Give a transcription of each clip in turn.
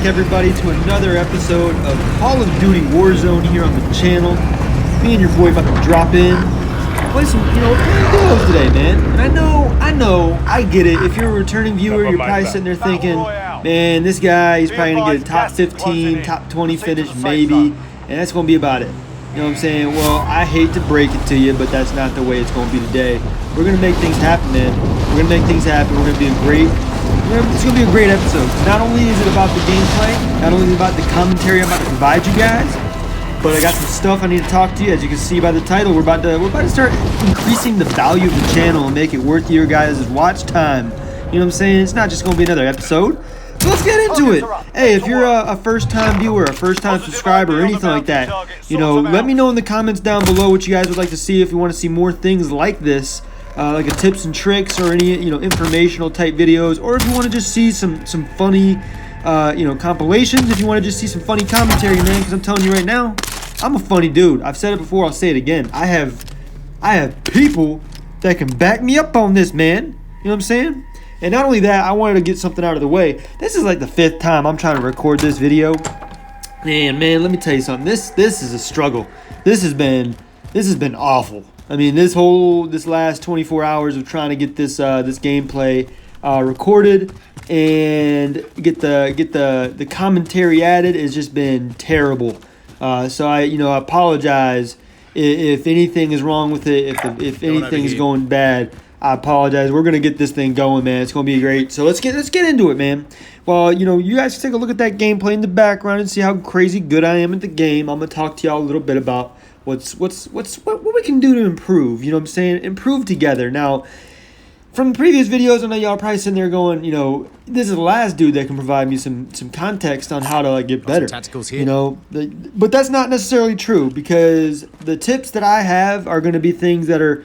back, everybody, to another episode of Call of Duty Warzone here on the channel. Me and your boy about to drop in, play some, play duos today, man. And I get it. If you're a returning viewer, you're probably sitting there thinking, man, this guy, he's probably gonna get a top 15, top 20 finish, maybe, and that's gonna be about it. You know what I'm saying? Well, I hate to break it to you, but that's not the way it's gonna be today. We're gonna make things happen, man. We're gonna make things happen. We're gonna be it's going to be a great episode. Not only is it about the gameplay, not only is it about the commentary I'm about to provide you guys, but I got some stuff I need to talk to you. As you can see by the title, we're about to start increasing the value of the channel and make it worth your guys' watch time. You know what I'm saying? It's not just going to be another episode. So let's get into it. Hey, if you're a first-time viewer, a first-time subscriber, or anything like that, let me know in the comments down below what you guys would like to see. If you want to see more things like this, like a tips and tricks or any informational type videos, or if you want to just see some funny compilations, if you want to just see some funny commentary, man, because I'm telling you right now, I'm a funny dude. I've said it before, I'll say it again. I have people that can back me up on this, man. You know what I'm saying? And not only that, I wanted to get something out of the way. This is like the 5th time I'm trying to record this video, and man, let me tell you something. This is a struggle. This has been awful. I mean, this last 24 hours of trying to get this gameplay recorded and get the commentary added has just been terrible. So I apologize if anything is wrong with it. If anything is going bad, I apologize. We're gonna get this thing going, man. It's gonna be great. So let's get into it, man. Well, you guys can take a look at that gameplay in the background and see how crazy good I am at the game. I'm gonna talk to y'all a little bit about what we can do to improve. You know what I'm saying? Improve together. Now, from the previous videos, I know y'all probably sitting there going, this is the last dude that can provide me some context on how to get better. Tacticals here. But that's not necessarily true, because the tips that I have are going to be things that are,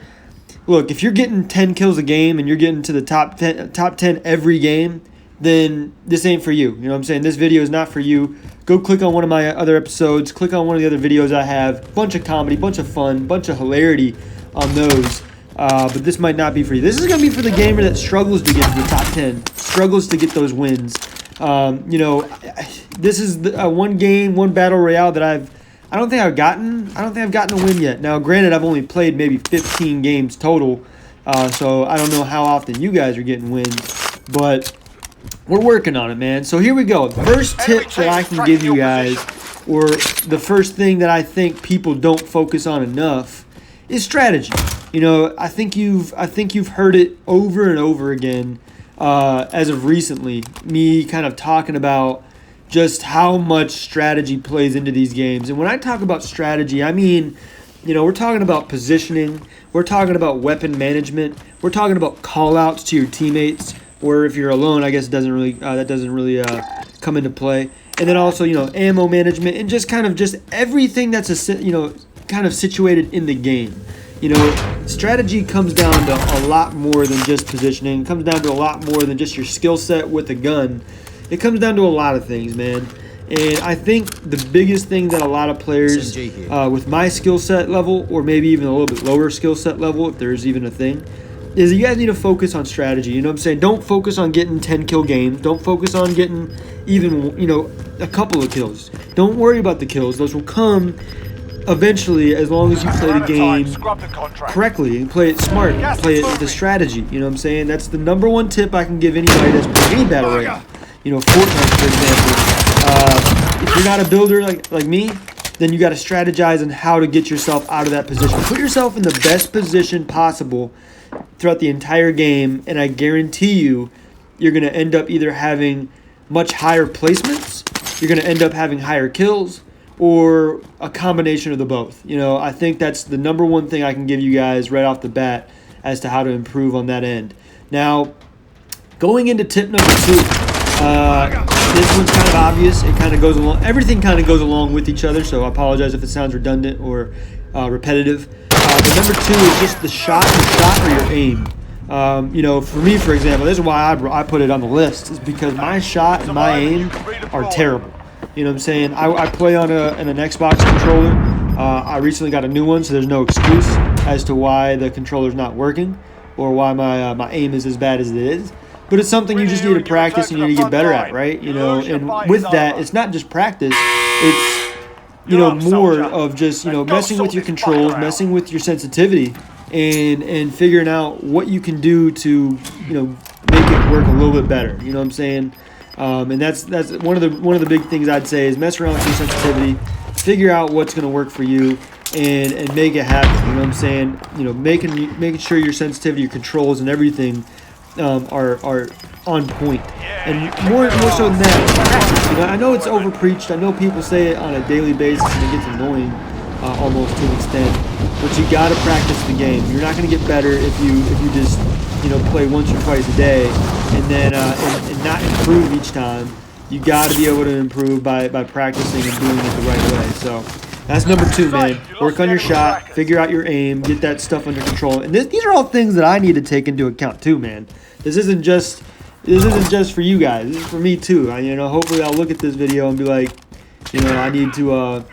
look, if you're getting 10 kills a game and you're getting to the top 10 every game, then this ain't for you. You know what I'm saying? This video is not for you. Go click on one of my other episodes. Click on one of the other videos I have. Bunch of comedy, bunch of fun, bunch of hilarity on those. But this might not be for you. This is going to be for the gamer that struggles to get to the top 10, struggles to get those wins. This is one battle royale that I don't think I've gotten a win yet. Now, granted, I've only played maybe 15 games total, so I don't know how often you guys are getting wins, but we're working on it, man. So here we go. The first tip that I can give you guys, or the first thing that I think people don't focus on enough, is strategy. I think you've heard it over and over again as of recently. Me kind of talking about just how much strategy plays into these games. And when I talk about strategy, I mean, we're talking about positioning. We're talking about weapon management. We're talking about call-outs to your teammates. Or if you're alone, I guess that doesn't really come into play. And then also, ammo management and just everything that's kind of situated in the game. Strategy comes down to a lot more than just positioning. It comes down to a lot more than just your skill set with a gun. It comes down to a lot of things, man. And I think the biggest thing that a lot of players with my skill set level, or maybe even a little bit lower skill set level, if there's even a thing, is you guys need to focus on strategy. You know what I'm saying? Don't focus on getting 10 kill games. Don't focus on getting even, a couple of kills. Don't worry about the kills. Those will come eventually, as long as you play the game correctly and play it smart, play it with a strategy. You know what I'm saying? That's the number one tip I can give anybody that's playing any battle royale. Fortnite, for example. If you're not a builder like me, then you got to strategize on how to get yourself out of that position. Put yourself in the best position possible throughout the entire game, and I guarantee you're going to end up either having much higher placements, you're going to end up having higher kills, or a combination of the both. I think that's the number one thing I can give you guys right off the bat as to how to improve on that end. Now, going into tip number 2, this one's kind of obvious. It kind of goes along. Everything kind of goes along with each other, so I apologize if it sounds redundant or repetitive. But number 2 is just the shot or your aim. For me, for example, this is why I put it on the list, is because my shot and my aim are terrible. You know what I'm saying? I play on an Xbox controller. I recently got a new one, so there's no excuse as to why the controller's not working or why my aim is as bad as it is. but it's something you just need to practice and you need to get better at, right? You know, and with that, it's not just practice, it's, you know, more of just, you know, messing with your controls, messing with your sensitivity, and figuring out what you can do to, you know, make it work a little bit better. You know what I'm saying? And that's one of the big things I'd say is mess around with your sensitivity, figure out what's going to work for you, and make it happen. You know what I'm saying? You know, making sure your sensitivity, your controls, and everything are on point. And more so than that, you know, I know it's over preached. I know people say it on a daily basis, and it gets annoying almost to an extent. But you got to practice the game. You're not going to get better if you just, you know, play once or twice a day and then and not improve each time. You got to be able to improve by practicing and doing it the right way. So that's number 2, man. Work on your shot, figure out your aim, get that stuff under control. And these are all things that I need to take into account too, man. This isn't just for you guys. This is for me too. You know, hopefully I'll look at this video and be like, you know, I need to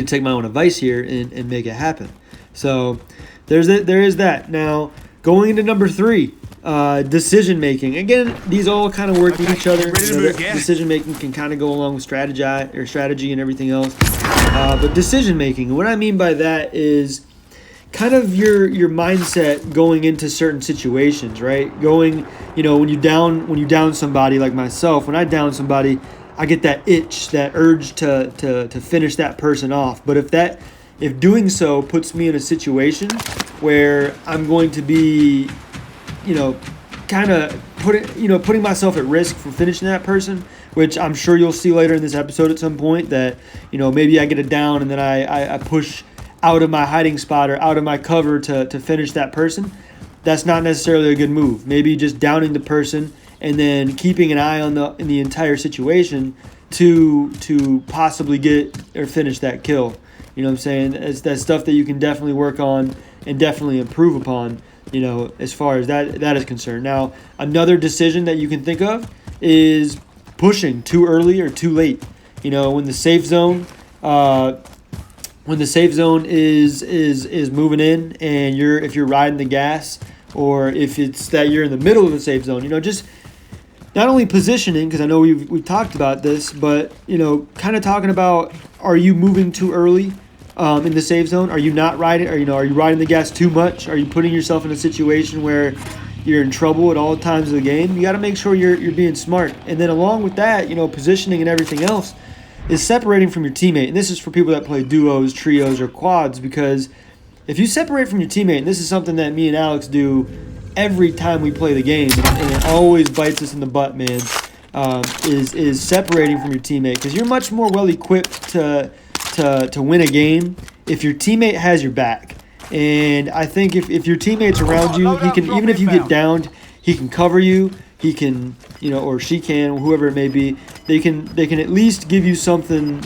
take my own advice here and make it happen. So there is that. Now going into number 3. Decision making. Again, these all kind of work with each other. Decision making can kind of go along with strategy and everything else. But decision making, what I mean by that is kind of your mindset going into certain situations, right? Going, you know, when you down somebody like myself, when I down somebody, I get that itch, that urge to finish that person off. But if doing so puts me in a situation where I'm going to be, you know, kind of putting myself at risk for finishing that person, which I'm sure you'll see later in this episode at some point that, you know, maybe I get it down and then I push out of my hiding spot or out of my cover to finish that person. That's not necessarily a good move. Maybe just downing the person and then keeping an eye on in the entire situation to possibly get or finish that kill. You know what I'm saying? That's stuff that you can definitely work on and definitely improve upon, you know, as far as that is concerned. Now, another decision that you can think of is pushing too early or too late. You know, when the safe zone is moving in and if you're riding the gas, or if it's that you're in the middle of the safe zone, you know, just not only positioning, because I know we've talked about this, but, you know, kind of talking about, are you moving too early in the safe zone? Are you not riding, or, you know, are you riding the gas too much? Are you putting yourself in a situation where you're in trouble at all times of the game? You got to make sure you're being smart. And then along with that, you know, positioning and everything else is separating from your teammate. And this is for people that play duos, trios, or quads, because if you separate from your teammate, and this is something that me and Alex do every time we play the game, and it always bites us in the butt, man, is separating from your teammate, because you're much more well equipped to win a game if your teammate has your back. And I think if your teammate's around you, he can, even if you get downed, he can cover you. He can, you know, or she can, whoever it may be. They can at least give you something,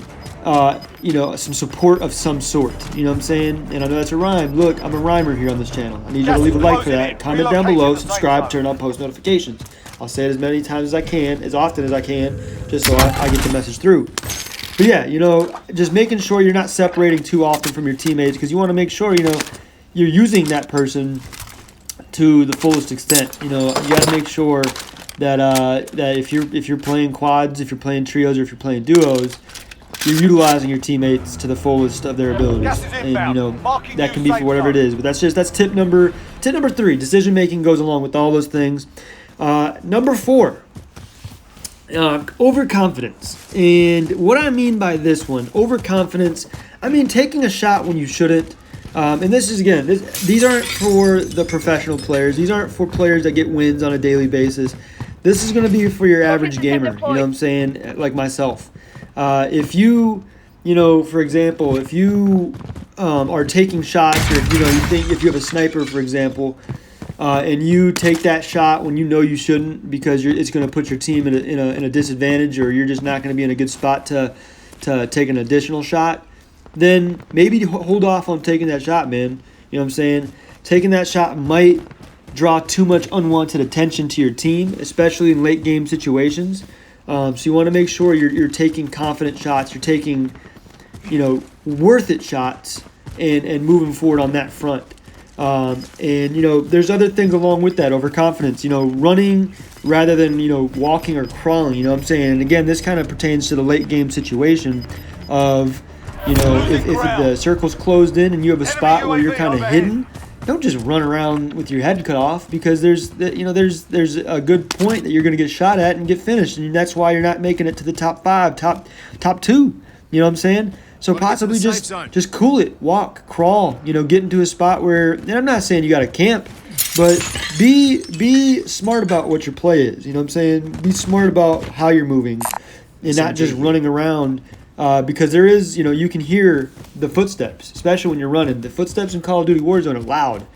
you know, some support of some sort. You know what I'm saying? And I know that's a rhyme. Look, I'm a rhymer here on this channel. I need you to leave a like for that. Comment down below. Subscribe. Turn on post notifications. I'll say it as many times as I can, as often as I can, just so I get the message through. But yeah, you know, just making sure you're not separating too often from your teammates, because you want to make sure, you know, you're using that person to the fullest extent. You know, you got to make sure that that if you're playing quads, if you're playing trios, or if you're playing duos, you're utilizing your teammates to the fullest of their abilities. And, you know, that can be for whatever it is. But that's tip number 3. Decision making goes along with all those things. Number 4. Overconfidence. And what I mean by this one, overconfidence, I mean taking a shot when you shouldn't. And this is, again, these aren't for the professional players. These aren't for players that get wins on a daily basis. This is going to be for your average gamer, you know what I'm saying, like myself. If you know, for example, if you are taking shots, or if, you know, if you have a sniper, for example, and you take that shot when you know you shouldn't, because it's going to put your team in a disadvantage, or you're just not going to be in a good spot to take an additional shot, then maybe hold off on taking that shot, man. You know what I'm saying? Taking that shot might draw too much unwanted attention to your team, especially in late game situations. So you want to make sure you're taking confident shots. You're taking, you know, worth it shots and moving forward on that front. And, there's other things along with that, overconfidence, running rather than, walking or crawling, you know what I'm saying? And again, this kind of pertains to the late game situation of, if the circle's closed in and you have a spot where you're kind of hidden, don't just run around with your head cut off, because there's a good point that you're going to get shot at and get finished, and that's why you're not making it to the top 5, top 2. You know what I'm saying? So possibly just cool it, walk, crawl. Get into a spot where, and I'm not saying you got to camp, but be smart about what your play is. You know what I'm saying? Be smart about how you're moving, and not just running around. Because there is, you can hear the footsteps, especially when you're running. The footsteps in Call of Duty Warzone are loud,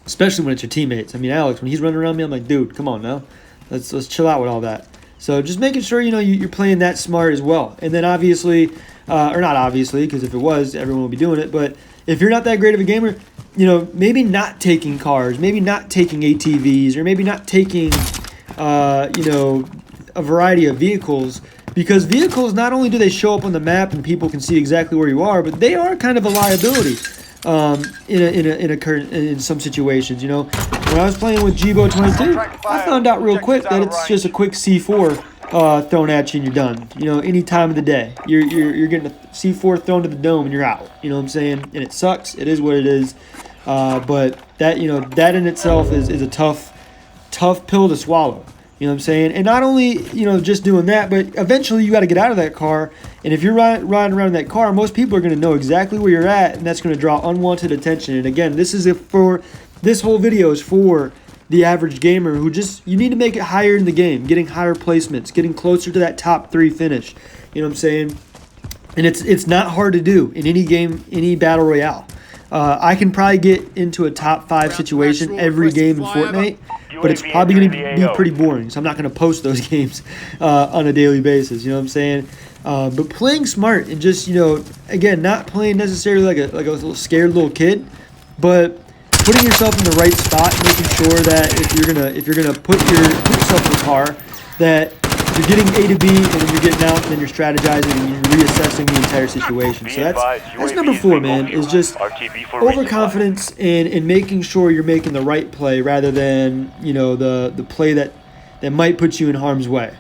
especially when it's your teammates. I mean, Alex, when he's running around me, I'm like, dude, come on now. Let's chill out with all that. So just making sure, you're playing that smart as well. And then obviously, or not obviously, because if it was, everyone would be doing it. But if you're not that great of a gamer, maybe not taking cars, maybe not taking ATVs, or maybe not taking, a variety of vehicles. Because vehicles, not only do they show up on the map and people can see exactly where you are, but they are kind of a liability in some situations. When I was playing with Jibo 22, I found out real quick that it's just a quick C4 thrown at you and you're done. Any time of the day, you're getting a C4 thrown to the dome and you're out. You know what I'm saying? And it sucks. It is what it is. But that that in itself is a tough pill to swallow. You know what I'm saying? And not only, just doing that, but eventually you got to get out of that car. And if you're riding around in that car, most people are going to know exactly where you're at, and that's going to draw unwanted attention. And again, this whole video is for the average gamer who you need to make it higher in the game, getting higher placements, getting closer to that top 3 finish. You know what I'm saying? And it's not hard to do in any game, any battle royale. I can probably get into a top 5 situation every game in Fortnite, but it's probably going to be pretty boring, so I'm not going to post those games on a daily basis. You know what I'm saying? But playing smart and just, again, not playing necessarily like a little scared little kid, but putting yourself in the right spot, making sure that if you're gonna put yourself in the car, that you're getting A to B, and then you're getting out, and then you're strategizing, and you're reassessing the entire situation. So that's number 4, man, is just overconfidence and making sure you're making the right play rather than, the play that might put you in harm's way.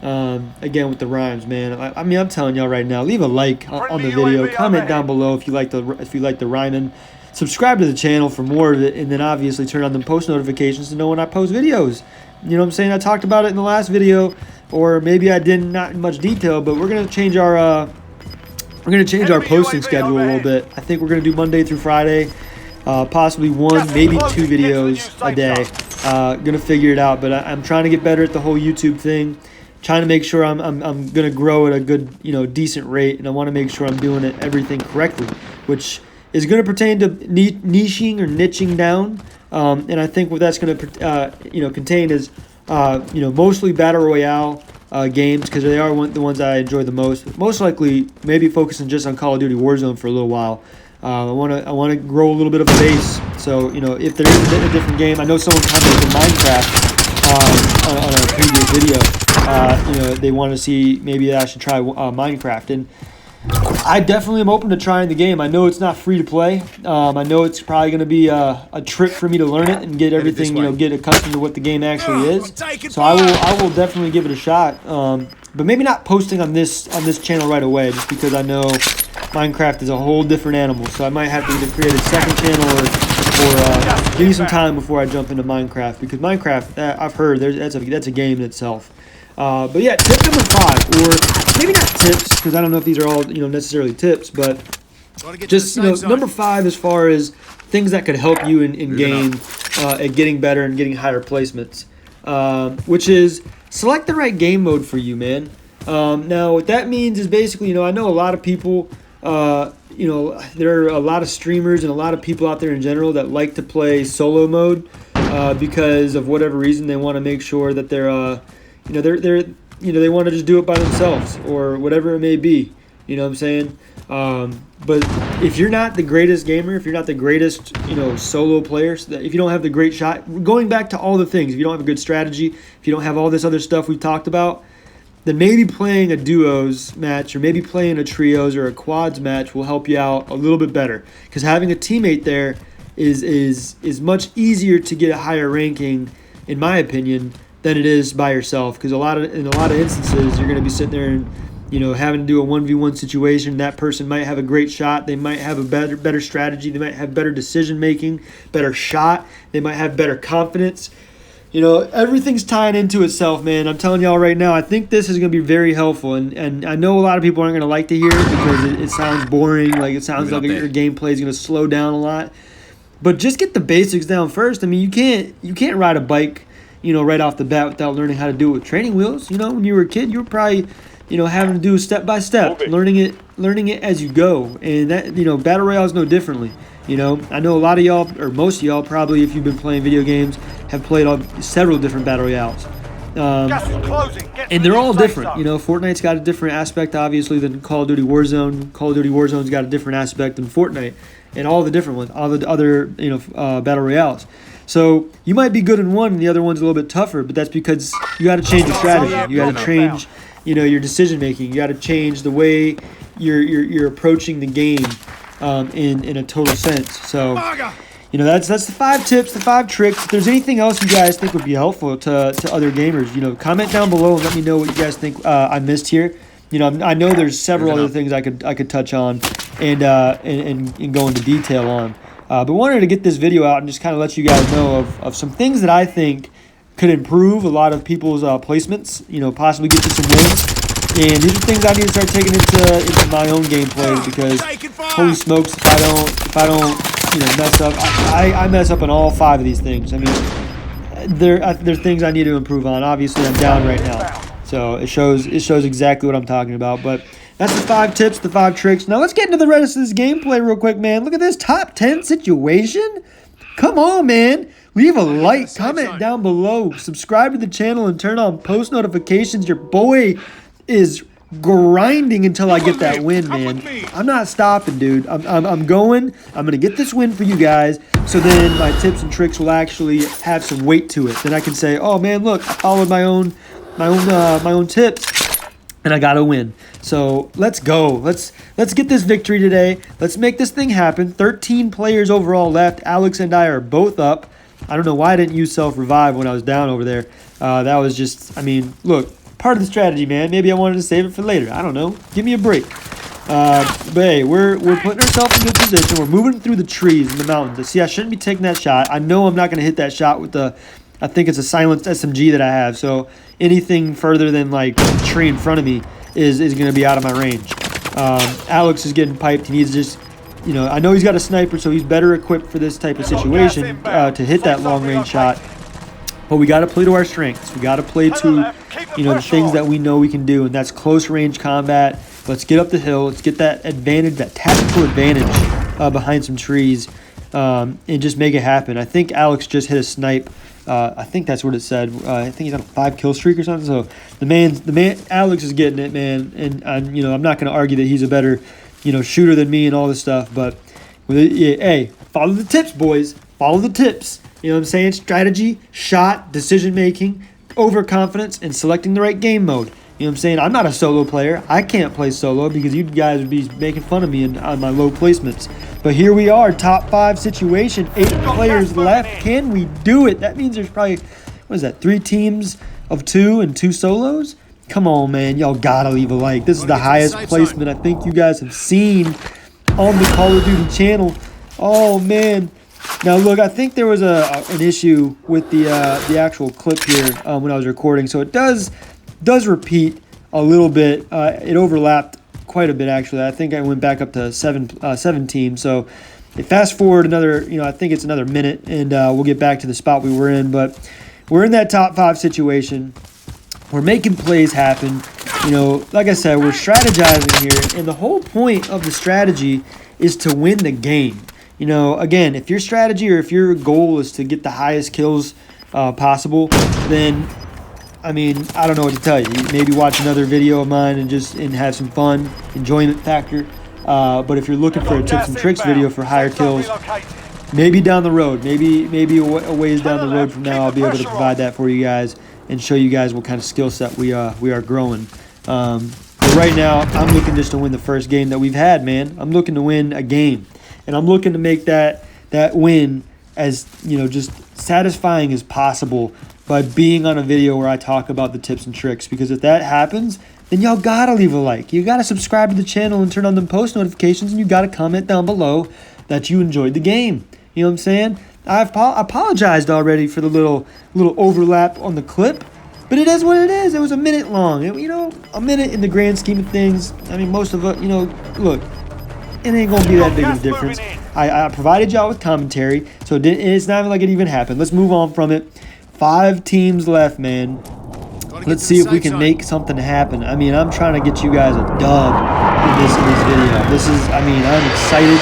Again, with the rhymes, man. I mean, I'm telling y'all right now, leave a like on the video, comment down below if you like the rhyming. Subscribe to the channel for more of it, and then obviously turn on the post notifications to know when I post videos. You know what I'm saying? I talked about it in the last video, or maybe I didn't, not in much detail, but we're gonna change our posting schedule a little bit. I think we're gonna do Monday through Friday, possibly 1, maybe 2 videos a day. Gonna figure it out, but I'm trying to get better at the whole YouTube thing. Trying to make sure I'm gonna grow at a good, decent rate, and I want to make sure I'm doing everything correctly, which is going to pertain to niching or niching down, and I think what that's going to contain is mostly battle royale games, because they are the ones I enjoy the most. Most likely, maybe focusing just on Call of Duty Warzone for a little while. I want to grow a little bit of a base. So if there is a different game, I know someone commented in Minecraft on a previous video. They want to see maybe I should try Minecraft, and I definitely am open to trying the game. I know it's not free to play. I know it's probably going to be a trick for me to learn it and get everything, get accustomed to what the game actually is. So I will definitely give it a shot. But maybe not posting on this channel right away, just because I know Minecraft is a whole different animal. So I might have to either create a second channel or give me some time before I jump into Minecraft, because Minecraft, I've heard that's a game in itself. But yeah, tip number 5, or maybe not tips, because I don't know if these are all necessarily tips, but just number 5 as far as things that could help you in game at getting better and getting higher placements, which is select the right game mode for you, man. Now what that means is basically, I know a lot of people, there are a lot of streamers and a lot of people out there in general that like to play solo mode because of whatever reason. They want to make sure that they're they want to just do it by themselves or whatever it may be. You know what I'm saying? But if you're not the greatest gamer, if you're not the greatest, solo player, if you don't have the great shot, going back to all the things, if you don't have a good strategy, if you don't have all this other stuff we've talked about, then maybe playing a duos match or maybe playing a trios or a quads match will help you out a little bit better. Because having a teammate there is much easier to get a higher ranking, in my opinion, than it is by yourself. Because in a lot of instances, you're going to be sitting there and having to do a 1v1 situation. That person might have a great shot. They might have a better strategy. They might have better decision making, better shot. They might have better confidence. Everything's tying into itself, man. I'm telling y'all right now, I think this is going to be very helpful. And I know a lot of people aren't going to like to hear it because it sounds boring. Like, it sounds like your gameplay is going to slow down a lot. But just get the basics down first. I mean, you can't ride a bike, right off the bat without learning how to do it with training wheels. When you were a kid, you were probably, having to do step by step, learning it as you go. And that, Battle Royale is no differently. I know a lot of y'all, or most of y'all probably, if you've been playing video games, have played several different Battle Royales. And they're all different. Fortnite's got a different aspect, obviously, than Call of Duty Warzone. Call of Duty Warzone's got a different aspect than Fortnite. And all the different ones, all the other, Battle Royales. So you might be good in one and the other one's a little bit tougher, but that's because you got to change your strategy. You got to change, your decision making. You got to change the way you're approaching the game. In a total sense. So, that's the 5 tips, the 5 tricks. If there's anything else you guys think would be helpful to other gamers, comment down below and let me know what you guys think I missed here. I know there's several other things I could touch on and go into detail on. But wanted to get this video out and just kind of let you guys know of some things that I think could improve a lot of people's placements. Possibly get you some wins. And these are things I need to start taking into my own gameplay because holy smokes, if I don't mess up, I mess up on all 5 of these things. I mean, there's things I need to improve on. Obviously, I'm down right now, so it shows exactly what I'm talking about. But that's the 5 tips, the 5 tricks. Now let's get into the rest of this gameplay real quick, man. Look at this top 10 situation. Come on, man. Leave a like, comment down below, subscribe to the channel, and turn on post notifications. Your boy is grinding until I get that win, man. I'm not stopping, dude. I'm going. I'm gonna get this win for you guys. So then my tips and tricks will actually have some weight to it. Then I can say, oh man, look, I followed my own tips, and I got a win. So let's go. Let's get this victory today. Let's make this thing happen. 13 players overall left. Alex and I are both up. I don't know why I didn't use self-revive when I was down over there. That was just, look. Part of the strategy, man. Maybe I wanted to save it for later. I don't know. Give me a break. But hey, we're putting ourselves in a good position. We're moving through the trees and the mountains. See, I shouldn't be taking that shot. I know I'm not going to hit that shot with I think it's a silenced SMG that I have. So anything further than like a tree in front of me is going to be out of my range. Alex is getting piped. He needs to just, I know he's got a sniper, so he's better equipped for this type of situation to hit that long range shot. But we got to play to our strengths. We got to play to, the things that we know we can do, and that's close range combat. Let's get up the hill. Let's get that advantage, that tactical advantage behind some trees, and just make it happen. I think Alex just hit a snipe. I think that's what it said. I think he's on a 5 kill streak or something. So the man, Alex is getting it, man. And I'm not going to argue that he's a better, shooter than me and all this stuff. But hey, follow the tips, boys. Follow the tips. You know what I'm saying? Strategy, shot, decision-making, overconfidence, and selecting the right game mode. You know what I'm saying? I'm not a solo player. I can't play solo because you guys would be making fun of me on my low placements. But here we are, top 5 situation, 8 players left. Can we do it? That means there's probably, 3 teams of 2 and 2 solos? Come on, man. Y'all gotta leave a like. This is the highest placement I think you guys have seen on the Call of Duty channel. Oh, man. Now, look, I think there was an issue with the actual clip here when I was recording. So it does repeat a little bit. It overlapped quite a bit, actually. I think I went back up to 7 teams. So fast forward another, I think it's another minute, and we'll get back to the spot we were in. But we're in that top 5 situation. We're making plays happen. Like I said, we're strategizing here. And the whole point of the strategy is to win the game. Again, if your strategy or if your goal is to get the highest kills possible, then, I don't know what to tell you. Maybe watch another video of mine and have some fun, enjoyment factor. But if you're looking for a tips and tricks video for higher kills, maybe down the road, maybe a ways down the road from now, I'll be able to provide that for you guys. and show you guys what kind of skill set we are growing. But right now, I'm looking just to win the first game that we've had, man. I'm looking to win a game, and I'm looking to make that win as, you know, just satisfying as possible by being on a video where I talk about the tips and tricks. Because if that happens, then y'all gotta leave a like. You gotta subscribe to the channel and turn on them post notifications, and you gotta comment down below that you enjoyed the game. You know what I'm saying? I've apologized already for the little overlap on the clip, but it is what it is. It was a minute long. You know, a minute in the grand scheme of things. I mean, most of it, you know, look, it ain't gonna be that big of a difference. I provided y'all with commentary, so it's not even like it even happened. Let's move on from it. 5 teams left, man. Let's see if we can make something happen. I mean, I'm trying to get you guys a dub in this video. This is, I mean, I'm excited,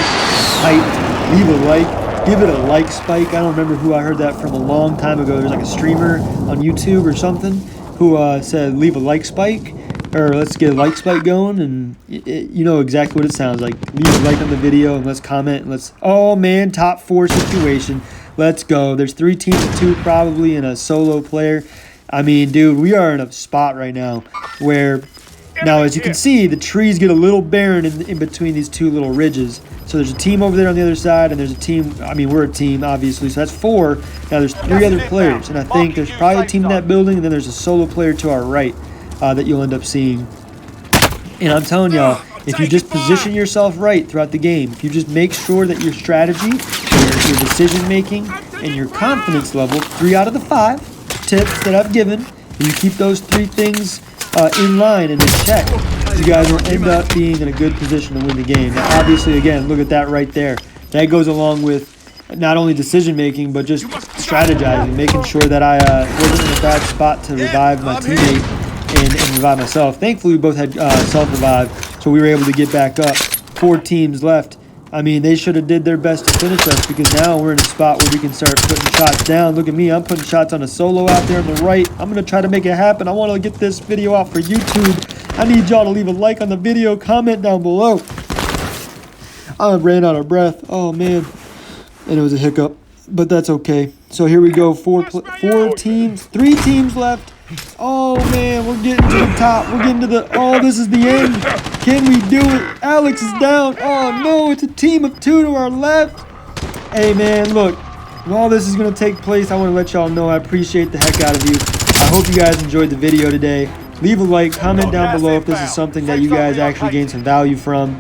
hyped. Leave a like, give it a like spike. I don't remember who I heard that from a long time ago. There's like a streamer on YouTube or something who said leave a like spike, or let's get a like spike going, and you know exactly what it sounds like. Leave a like on the video and let's comment and let's, oh man, top 4 situation. Let's go. There's 3 teams of 2 probably and a solo player. I mean, dude, we are in a spot right now where, now as you can see, the trees get a little barren in between these 2 little ridges. So there's a team over there on the other side, and there's a team, I mean, we're a team, obviously, so that's 4. Now there's 3 other players, and I think there's probably a team in that building, and then there's a solo player to our right that you'll end up seeing. And I'm telling y'all, if you just position yourself right throughout the game, if you just make sure that your strategy, your decision-making, and your confidence level, 3 out of the 5 tips that I've given, and you keep those 3 things in line and in check, you guys will end up being in a good position to win the game. Now, obviously, again, look at that right there. That goes along with not only decision-making, but just strategizing, making sure that I wasn't in a bad spot to revive my teammate and revive myself. Thankfully, we both had self-revive, so we were able to get back up. 4 teams left. I mean, they should have did their best to finish us, because now we're in a spot where we can start putting shots down. Look at me. I'm putting shots on a solo out there on the right. I'm going to try to make it happen. I want to get this video out for YouTube. I need y'all to leave a like on the video, comment down below. I ran out of breath. Oh, man. And it was a hiccup, but that's okay. So here we go. 4 teams. 3 teams left. Oh, man. We're getting to the top. We're getting to the... Oh, this is the end. Can we do it? Alex is down. Oh, no. It's a team of 2 to our left. Hey, man, look. While this is going to take place, I want to let y'all know I appreciate the heck out of you. I hope you guys enjoyed the video today. Leave a like. Comment down below if this is something that you guys actually gain some value from.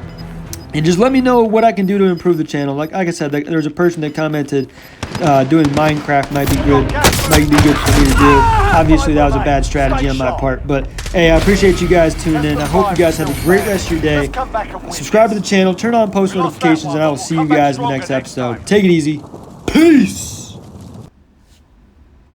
And just let me know what I can do to improve the channel. Like I said, there was a person that commented doing Minecraft might be good for me to do. Obviously, that was a bad strategy on my part. But, hey, I appreciate you guys tuning in. I hope you guys have a great rest of your day. Subscribe to the channel, turn on post notifications, and I will see you guys in the next episode. Take it easy. Peace!